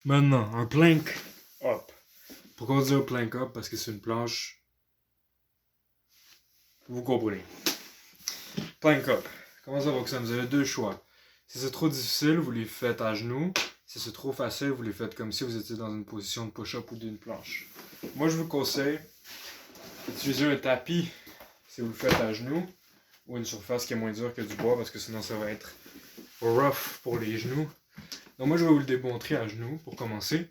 Maintenant, un plank up. Pourquoi on dit un plank up? Parce que c'est une planche. Vous comprenez. Plank up. Comment ça fonctionne? Vous avez deux choix. Si c'est trop difficile, vous les faites à genoux. Si c'est trop facile, vous les faites comme si vous étiez dans une position de push-up ou d'une planche. Moi, je vous conseille d'utiliser un tapis si vous le faites à genoux ou une surface qui est moins dure que du bois parce que sinon ça va être rough pour les genoux. Donc moi, je vais vous le démontrer à genoux pour commencer.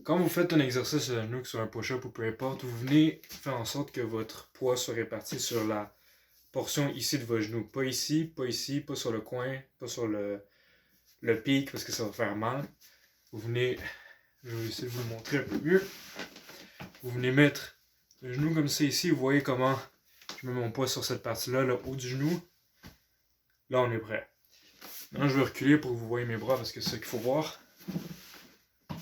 Quand vous faites un exercice à genoux, que ce soit un push-up ou peu importe, vous venez faire en sorte que votre poids soit réparti sur la portion ici de vos genoux. Pas ici, pas sur le coin, pas sur le pic parce que ça va faire mal. Vous venez, je vais essayer de vous le montrer un peu mieux. Vous venez mettre le genou comme ça ici. Vous voyez comment je mets mon poids sur cette partie-là, le haut du genou. Là, on est prêt. Maintenant, je vais reculer pour que vous voyez mes bras parce que c'est ce qu'il faut voir.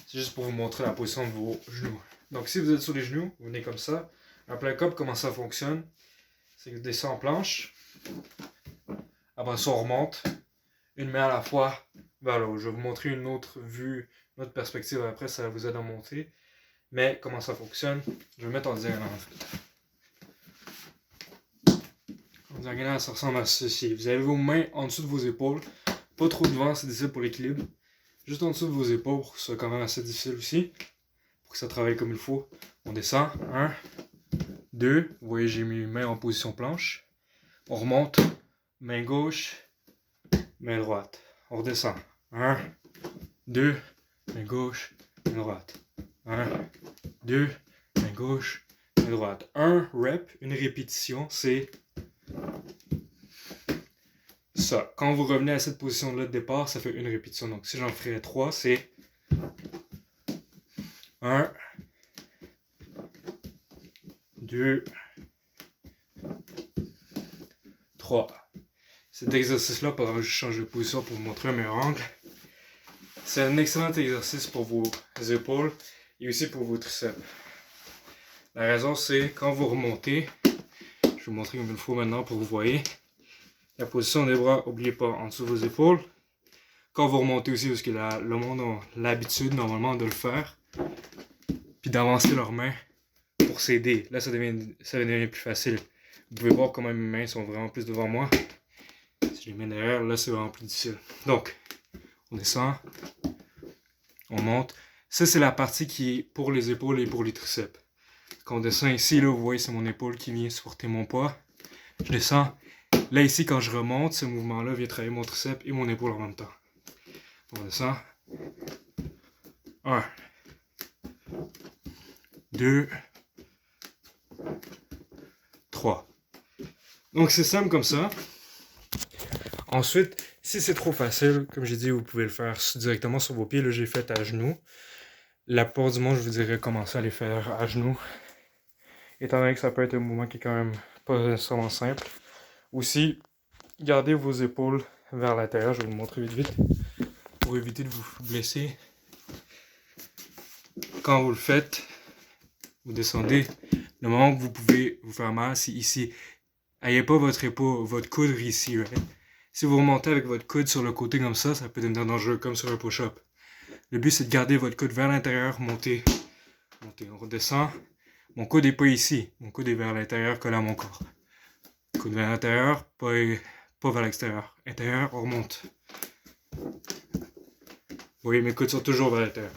C'est juste pour vous montrer la position de vos genoux. Donc, si vous êtes sur les genoux, vous venez comme ça. Un plank up, comment ça fonctionne? C'est que vous descendez en planche. Après ça, on remonte. Une main à la fois vers le haut. Je vais vous montrer une autre vue, une autre perspective après, ça vous aide à monter. Mais comment ça fonctionne? Je vais mettre en diagonale en fait. En diagonale, ça ressemble à ceci. Vous avez vos mains en dessous de vos épaules. Pas trop devant, c'est difficile pour l'équilibre. Juste en dessous de vos épaules, pour que ce soit quand même assez difficile aussi. Pour que ça travaille comme il faut. On descend. 1, 2. Vous voyez, j'ai mis mes mains en position planche. On remonte. Main gauche. Main droite. On redescend. 1, 2. Main gauche. Main droite. 1, 2. Main gauche. Main droite. Un rep, une répétition, c'est ça. Quand vous revenez à cette position-là de départ, ça fait une répétition. Donc, si j'en ferais 3, c'est 1, 2, 3. Cet exercice-là, pendant que je change de position pour vous montrer un meilleur angle, c'est un excellent exercice pour vos épaules et aussi pour vos triceps. La raison, c'est quand vous remontez, je vais vous montrer comme il faut maintenant pour que vous voyez. La position des bras, n'oubliez pas, en dessous de vos épaules. Quand vous remontez aussi, parce que le monde a l'habitude normalement de le faire, puis d'avancer leurs mains pour s'aider. Là, ça devient plus facile. Vous pouvez voir comment mes mains sont vraiment plus devant moi. Si je les mets derrière, là, c'est vraiment plus difficile. Donc, on descend, on monte. Ça, c'est la partie qui est pour les épaules et pour les triceps. Quand on descend ici, là, vous voyez, c'est mon épaule qui vient supporter mon poids. Je descends. Là, ici, quand je remonte, ce mouvement-là vient travailler mon triceps et mon épaule en même temps. On descend. 1, 2, 3. Donc, c'est simple comme ça. Ensuite, si c'est trop facile, comme j'ai dit, vous pouvez le faire directement sur vos pieds. Là, j'ai fait à genoux. La plupart du monde, je vous dirais, commencer à les faire à genoux. Étant donné que ça peut être un mouvement qui est quand même pas nécessairement simple. Aussi, gardez vos épaules vers l'intérieur. Je vais vous le montrer vite pour éviter de vous blesser. Quand vous le faites, vous descendez. Le moment que vous pouvez vous faire mal, c'est ici. Ayez pas votre épaule, votre coude ici. Right? Si vous remontez avec votre coude sur le côté comme ça peut devenir dangereux comme sur un push-up. Le but, c'est de garder votre coude vers l'intérieur, monter. On redescend. Mon coude n'est pas ici. Mon coude est vers l'intérieur, collé à mon corps. Coude vers l'intérieur, pas vers l'extérieur. Intérieur, on remonte. Vous voyez, mes coudes sont toujours vers l'intérieur.